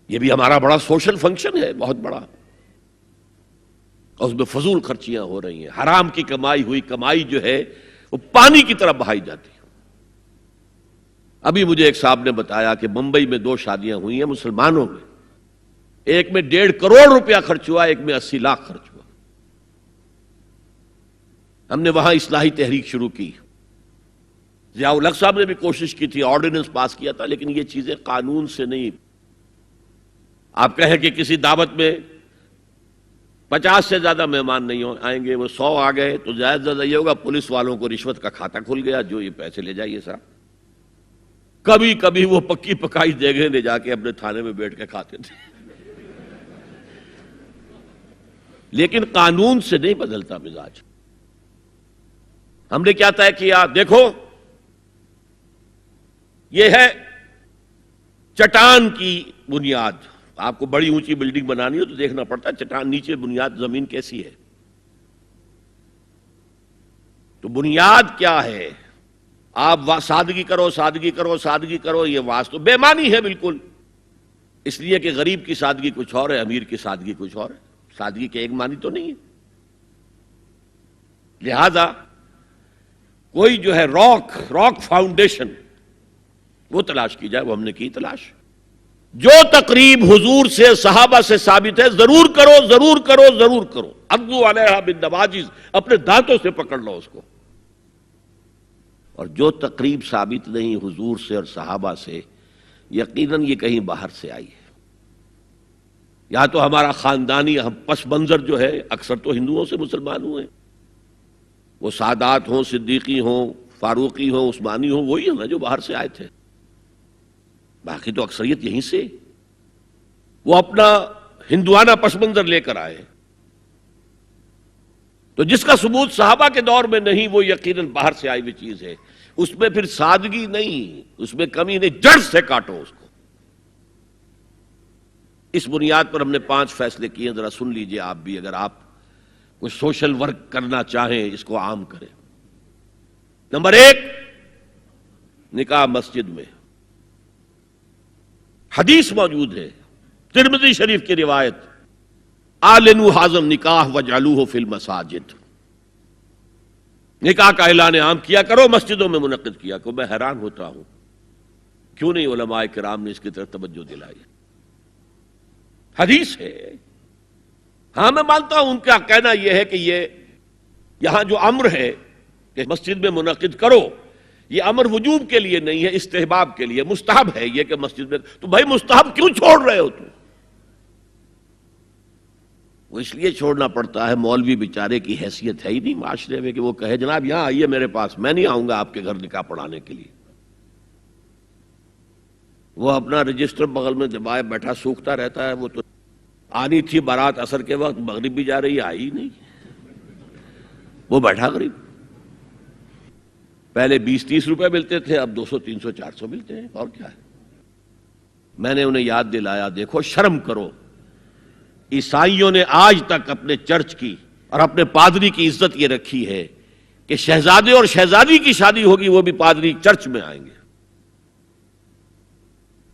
یہ بھی ہمارا بڑا سوشل فنکشن ہے، بہت بڑا، اور اس میں فضول خرچیاں ہو رہی ہیں، حرام کی کمائی ہوئی کمائی جو ہے وہ پانی کی طرح بہائی جاتی ہے۔ ابھی مجھے ایک صاحب نے بتایا کہ ممبئی میں 2 شادیاں ہوئی ہیں مسلمانوں میں، ایک میں 1.5 کروڑ روپیہ خرچ ہوا، ایک میں 80 لاکھ خرچ ہوا۔ ہم نے وہاں اصلاحی تحریک شروع کی، ضیاء الحق صاحب نے بھی کوشش کی تھی، آرڈیننس پاس کیا تھا، لیکن یہ چیزیں قانون سے نہیں۔ آپ کہیں کہ کسی دعوت میں 50 سے زیادہ مہمان نہیں آئیں گے، وہ 100 آ گئے تو زیادہ سے زیادہ یہ ہوگا پولیس والوں کو رشوت کا کھاتا کھل گیا، جو یہ پیسے لے جائیے صاحب۔ کبھی کبھی وہ پکی پکائی دیگیں لے جا کے اپنے تھانے میں بیٹھ کے کھاتے تھے، لیکن قانون سے نہیں بدلتا مزاج۔ ہم نے کیا طے کیا؟ دیکھو یہ ہے چٹان کی بنیاد۔ آپ کو بڑی اونچی بلڈنگ بنانی ہو تو دیکھنا پڑتا ہے چٹان نیچے بنیاد زمین کیسی ہے۔ تو بنیاد کیا ہے؟ آپ سادگی کرو، سادگی کرو، سادگی کرو، یہ تو بے معنی ہے بالکل، اس لیے کہ غریب کی سادگی کچھ اور ہے، امیر کی سادگی کچھ اور ہے، سادگی کے ایک معنی تو نہیں ہے۔ لہذا کوئی جو ہے راک فاؤنڈیشن وہ تلاش کی جائے، وہ ہم نے کی تلاش۔ جو تقریب حضور سے صحابہ سے ثابت ہے ضرور کرو، ضرور کرو، ضرور کرو، عضوا علیہا بالنواجذ، اپنے دانتوں سے پکڑ لو اس کو۔ اور جو تقریب ثابت نہیں حضور سے اور صحابہ سے، یقیناً یہ کہیں باہر سے آئی ہے، یا تو ہمارا خاندانی پس منظر جو ہے، اکثر تو ہندوؤں سے مسلمان ہوئے، وہ سادات ہوں، صدیقی ہوں، فاروقی ہوں، عثمانی ہوں، وہی ہیں نا جو باہر سے آئے تھے، باقی تو اکثریت یہیں سے، وہ اپنا ہندوانہ پس منظر لے کر آئے۔ تو جس کا ثبوت صحابہ کے دور میں نہیں، وہ یقیناً باہر سے آئی ہوئی چیز ہے، اس میں پھر سادگی نہیں، اس میں کمی نہیں، جڑ سے کاٹو اس کو۔ اس بنیاد پر ہم نے 5 فیصلے کیے، ذرا سن لیجئے آپ بھی، اگر آپ کوئی سوشل ورک کرنا چاہیں اس کو عام کریں۔ نمبر 1، نکاح مسجد میں۔ حدیث موجود ہے، ترمذی شریف کی روایت، اعلنوا ھذا النکاح واجعلوہ فی المساجد، نکاح کا اعلان عام کیا کرو، مسجدوں میں منعقد کیا کرو۔ میں حیران ہوتا ہوں کیوں نہیں علماء کرام نے اس کی طرف توجہ دلائی۔ حدیث ہے، ہاں میں مانتا ہوں ان کا کہنا یہ ہے کہ یہ یہاں جو امر ہے کہ مسجد میں منعقد کرو، یہ امر وجوب کے لیے نہیں ہے، استحباب کے لیے، مستحب ہے یہ کہ مسجد میں۔ تو بھائی مستحب کیوں چھوڑ رہے ہو تم؟ وہ اس لیے چھوڑنا پڑتا ہے، مولوی بیچارے کی حیثیت ہے ہی نہیں معاشرے میں کہ وہ کہے جناب یہاں آئیے میرے پاس، میں نہیں آؤں گا آپ کے گھر نکاح پڑھانے کے لیے۔ وہ اپنا رجسٹر بغل میں دبائے بیٹھا سوکھتا رہتا ہے۔ وہ تو آنی تھی بارات عصر کے وقت، مغرب بھی جا رہی ہے، آئی نہیں، وہ بیٹھا غریب۔ پہلے 20-30 روپے ملتے تھے، اب 200 300 400 ملتے ہیں، اور کیا ہے۔ میں نے انہیں یاد دلایا، دیکھو شرم کرو، عیسائیوں نے آج تک اپنے چرچ کی اور اپنے پادری کی عزت یہ رکھی ہے کہ شہزادے اور شہزادی کی شادی ہوگی وہ بھی پادری چرچ میں آئیں گے۔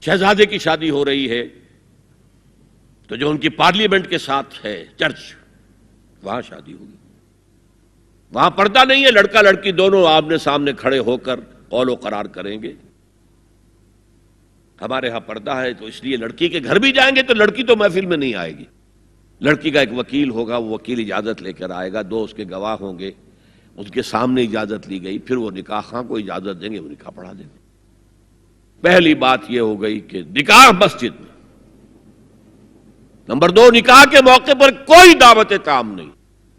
شہزادے کی شادی ہو رہی ہے تو جو ان کی پارلیمنٹ کے ساتھ ہے چرچ، وہاں شادی ہوگی، وہاں پردہ نہیں ہے، لڑکا لڑکی دونوں آمنے سامنے کھڑے ہو کر قول و قرار کریں گے۔ ہمارے ہاں پردہ ہے تو اس لیے لڑکی کے گھر بھی جائیں گے تو لڑکی تو محفل میں نہیں آئے گی، لڑکی کا ایک وکیل ہوگا، وہ وکیل اجازت لے کر آئے گا، 2 اس کے گواہ ہوں گے، اس کے سامنے اجازت لی گئی، پھر وہ نکاح خواہ کو اجازت دیں گے، وہ نکاح پڑھا دیں گے۔ پہلی بات یہ ہو گئی کہ نکاح مسجد میں۔ نمبر 2، نکاح کے موقع پر کوئی دعوت طعام نہیں،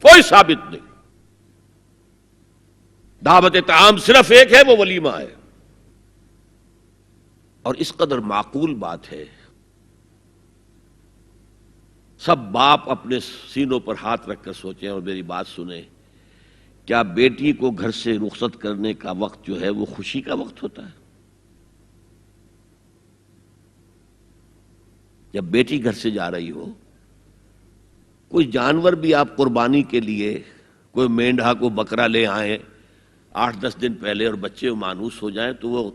کوئی ثابت نہیں۔ دعوت طعام صرف ایک ہے، وہ ولیمہ ہے، اور اس قدر معقول بات ہے، سب باپ اپنے سینوں پر ہاتھ رکھ کر سوچیں اور میری بات سنیں، کیا بیٹی کو گھر سے رخصت کرنے کا وقت جو ہے وہ خوشی کا وقت ہوتا ہے؟ جب بیٹی گھر سے جا رہی ہو، کوئی جانور بھی آپ قربانی کے لیے، کوئی مینڈھا کو بکرا لے آئیں 8-10 دن پہلے اور بچے مانوس ہو جائیں تو وہ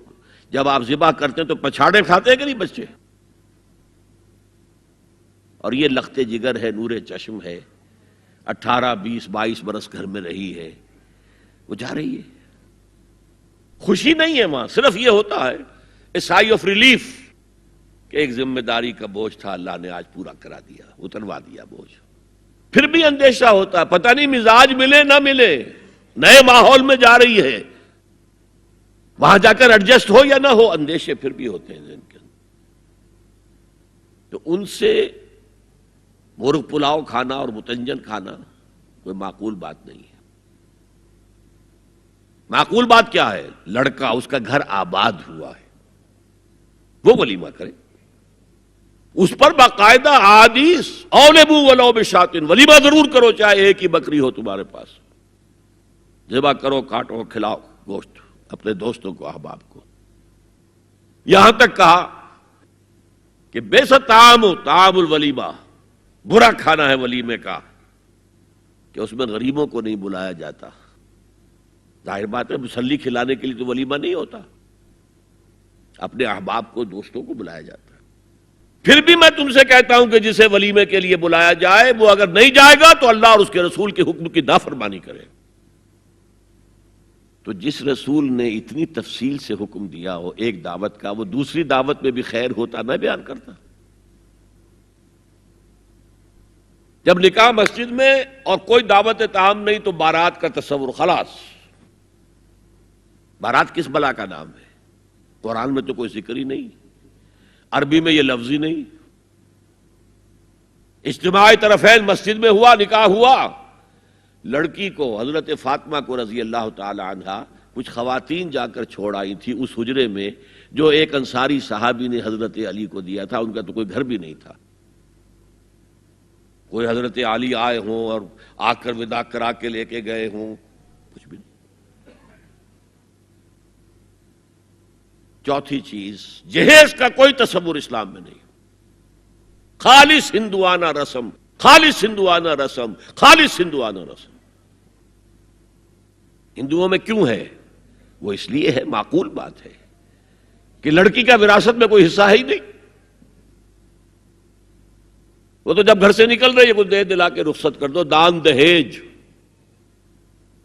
جب آپ ذبح کرتے ہیں تو پچھاڑے کھاتے ہیں کہ نہیں بچے؟ اور یہ لخت جگر ہے، نور چشم ہے، 18 20 22 برس گھر میں رہی ہے، وہ جا رہی ہے. خوشی نہیں ہے وہاں، صرف یہ ہوتا ہے اے سائی آف ریلیف کہ ایک ذمہ داری کا بوجھ تھا، اللہ نے آج پورا کرا دیا، اتروا دیا بوجھ. پھر بھی اندیشہ ہوتا ہے، پتہ نہیں مزاج ملے نہ ملے، نئے ماحول میں جا رہی ہے، وہاں جا کر ایڈجسٹ ہو یا نہ ہو، اندیشے پھر بھی ہوتے ہیں ذہن کے اندر. تو ان سے مرغ پلاؤ کھانا اور متنجن کھانا کوئی معقول بات نہیں ہے. معقول بات کیا ہے؟ لڑکا، اس کا گھر آباد ہوا ہے، وہ ولیمہ کرے، اس پر باقاعدہ احادیث اولبو ولو بشاتن، ولیمہ ضرور کرو چاہے ایک ہی بکری ہو تمہارے پاس، ذبح کرو، کاٹو، کھلاؤ گوشت اپنے دوستوں کو، احباب کو. یہاں تک کہا کہ بے ست طعام الولیمہ، برا کھانا ہے ولیمے کا کہ اس میں غریبوں کو نہیں بلایا جاتا. ظاہر بات ہے، مسلی کھلانے کے لیے تو ولیمہ نہیں ہوتا، اپنے احباب کو، دوستوں کو بلایا جاتا ہے. پھر بھی میں تم سے کہتا ہوں کہ جسے ولیمے کے لیے بلایا جائے وہ اگر نہیں جائے گا تو اللہ اور اس کے رسول کے حکم کی نافرمانی کرے. تو جس رسول نے اتنی تفصیل سے حکم دیا ہو ایک دعوت کا، وہ دوسری دعوت میں بھی خیر ہوتا نہ بیان کرتا. جب نکاح مسجد میں اور کوئی دعوت طعام نہیں تو بارات کا تصور، خلاص. بارات کس بلا کا نام ہے؟ قرآن میں تو کوئی ذکر ہی نہیں، عربی میں یہ لفظ ہی نہیں. اجتماع طرفین مسجد میں ہوا، نکاح ہوا. لڑکی کو، حضرت فاطمہ کو رضی اللہ تعالی عنہا، کچھ خواتین جا کر چھوڑ آئی تھی اس حجرے میں جو ایک انصاری صحابی نے حضرت علی کو دیا تھا. ان کا تو کوئی گھر بھی نہیں تھا. کوئی حضرت علی آئے ہوں اور آ کر وداع کرا کے لے کے گئے ہوں، کچھ بھی نہیں. چوتھی چیز، جہیز کا کوئی تصور اسلام میں نہیں. خالص ہندوانہ رسم، خالص ہندوانہ رسم، خالص ہندوانہ رسم. ہندوؤں میں کیوں ہے؟ وہ اس لیے ہے، معقول بات ہے کہ لڑکی کا وراثت میں کوئی حصہ ہے ہی نہیں. وہ تو جب گھر سے نکل رہی ہے کچھ دے دلا کے رخصت کر دو، دان دہیج،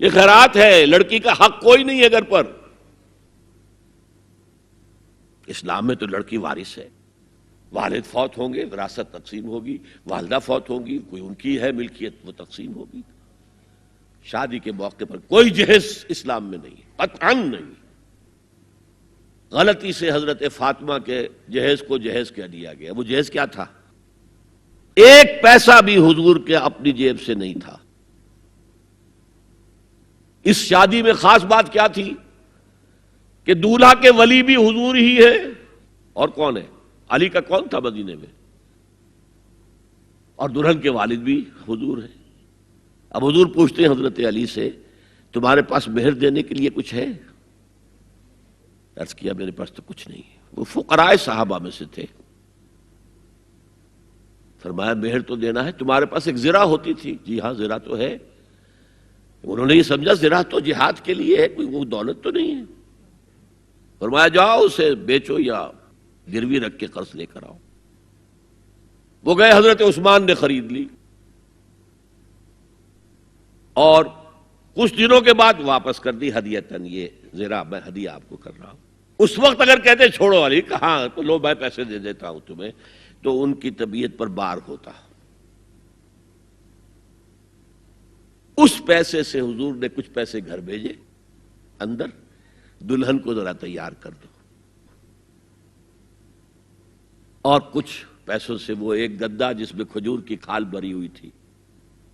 یہ خیرات ہے. لڑکی کا حق کوئی نہیں ہے گھر پر. اسلام میں تو لڑکی وارث ہے. والد فوت ہوں گے، وراثت تقسیم ہوگی. والدہ فوت ہوں گی، کوئی ان کی ہے ملکیت، وہ تقسیم ہوگی. شادی کے موقع پر کوئی جہیز اسلام میں نہیں، قطعاً نہیں. غلطی سے حضرت فاطمہ کے جہیز کو جہیز کہہ دیا گیا. وہ جہیز کیا تھا؟ ایک پیسہ بھی حضور کے اپنی جیب سے نہیں تھا. اس شادی میں خاص بات کیا تھی کہ دولہا کے ولی بھی حضور ہی ہے. اور کون ہے؟ علی کا کون تھا مدینے میں؟ اور دلہن کے والد بھی حضور ہے. اب حضور پوچھتے ہیں حضرت علی سے، تمہارے پاس مہر دینے کے لیے کچھ ہے؟ عرض کیا میرے پاس تو کچھ نہیں. وہ فقراء صحابہ میں سے تھے. فرمایا مہر تو دینا ہے. تمہارے پاس ایک زرہ ہوتی تھی؟ جی ہاں زرہ تو ہے. انہوں نے یہ سمجھا زرہ تو جہاد کے لیے ہے، کوئی وہ دولت تو نہیں ہے. فرمایا جاؤ اسے بیچو یا گروی رکھ کے قرض لے کر آؤ. وہ گئے، حضرت عثمان نے خرید لی اور کچھ دنوں کے بعد واپس کر دی ہدیتاً. یہ زرہ میں ہدیہ آپ کو کر رہا ہوں. اس وقت اگر کہتے چھوڑو علی، کہاں تو لو میں پیسے دے دیتا ہوں تمہیں، تو ان کی طبیعت پر بار ہوتا. اس پیسے سے حضور نے کچھ پیسے گھر بھیجے اندر، دلہن کو ذرا تیار کر دو. اور کچھ پیسوں سے وہ ایک گدا جس میں کھجور کی کھال بھری ہوئی تھی،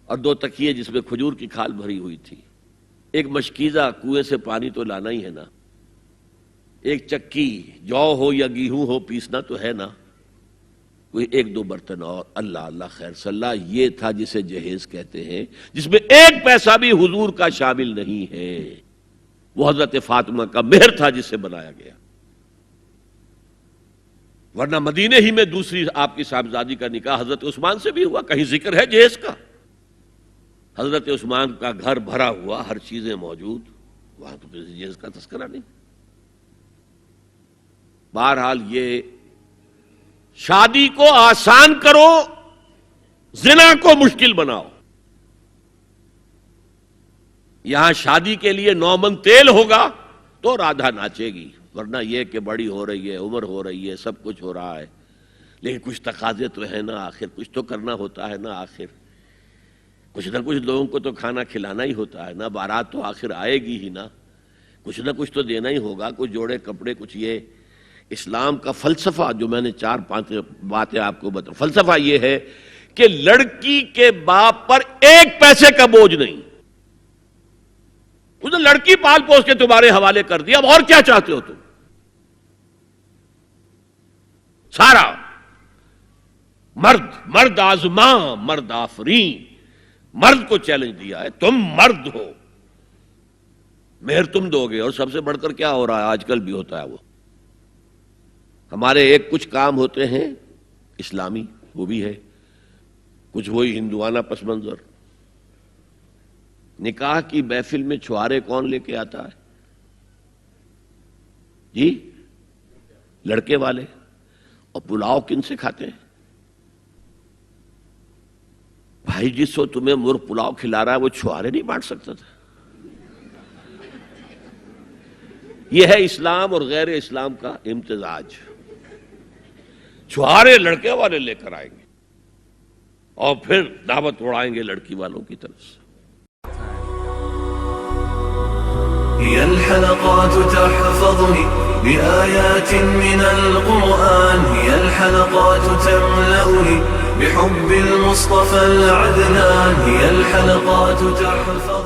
اور 2 تکیے جس میں کھجور کی کھال بھری ہوئی تھی، ایک مشکیزہ، کنویں سے پانی تو لانا ہی ہے نا، ایک چکی، جو ہو یا گیہوں ہو پیسنا تو ہے نا، کوئی 1-2 برتن اور. اللہ اللہ خیر صلی اللہ. یہ تھا جسے جہیز کہتے ہیں، جس میں ایک پیسہ بھی حضور کا شامل نہیں ہے. وہ حضرت فاطمہ کا مہر تھا جسے بنایا گیا. ورنہ مدینے ہی میں دوسری آپ کی صاحبزادی کا نکاح حضرت عثمان سے بھی ہوا. کہیں ذکر ہے جہیز کا؟ حضرت عثمان کا گھر بھرا ہوا، ہر چیزیں موجود، وہاں تو کسی جہیز کا تذکرہ نہیں. بہرحال یہ شادی کو آسان کرو زنا کو مشکل بناؤ. یہاں شادی کے لیے 9 من تیل ہوگا تو رادھا ناچے گی، ورنہ یہ کہ بڑی ہو رہی ہے، عمر ہو رہی ہے، سب کچھ ہو رہا ہے، لیکن کچھ تقاضے تو ہے نا، آخر کچھ تو کرنا ہوتا ہے نا، آخر کچھ نہ کچھ لوگوں کو تو کھانا کھلانا ہی ہوتا ہے نا، بارات تو آخر آئے گی ہی نا، کچھ نہ کچھ تو دینا ہی ہوگا، کچھ جوڑے کپڑے، کچھ یہ. اسلام کا فلسفہ جو میں نے 4-5 باتیں آپ کو بتا، فلسفہ یہ ہے کہ لڑکی کے باپ پر 1 پیسے کا بوجھ نہیں. اس نے لڑکی پال پوس کے تمہارے حوالے کر دیا، اب اور کیا چاہتے ہو تم؟ سارا مرد آزماں مرد آفرین، مرد کو چیلنج دیا ہے، تم مرد ہو، مہر تم دو گے. اور سب سے بڑھ کر کیا ہو رہا ہے آج کل بھی ہوتا ہے، وہ ہمارے ایک کچھ کام ہوتے ہیں اسلامی، وہ بھی ہے کچھ وہی ہندوانہ پس منظر. نکاح کی محفل میں چھوارے کون لے کے آتا ہے جی؟ لڑکے والے. اور پلاؤ کن سے کھاتے ہیں بھائی؟ جس وہ تمہیں مرغ پلاؤ کھلا رہا ہے وہ چھوارے نہیں بانٹ سکتا تھا؟ یہ ہے اسلام اور غیر اسلام کا امتزاج. چھوارے لڑکے والے لے کر آئیں گے اور پھر دعوت اڑائیں گے لڑکی والوں کی طرف سے. هي الحلقات تحفظني بآيات من القرآن، هي الحلقات تملأني بحب المصطفى العدنان، هي الحلقات تحفظني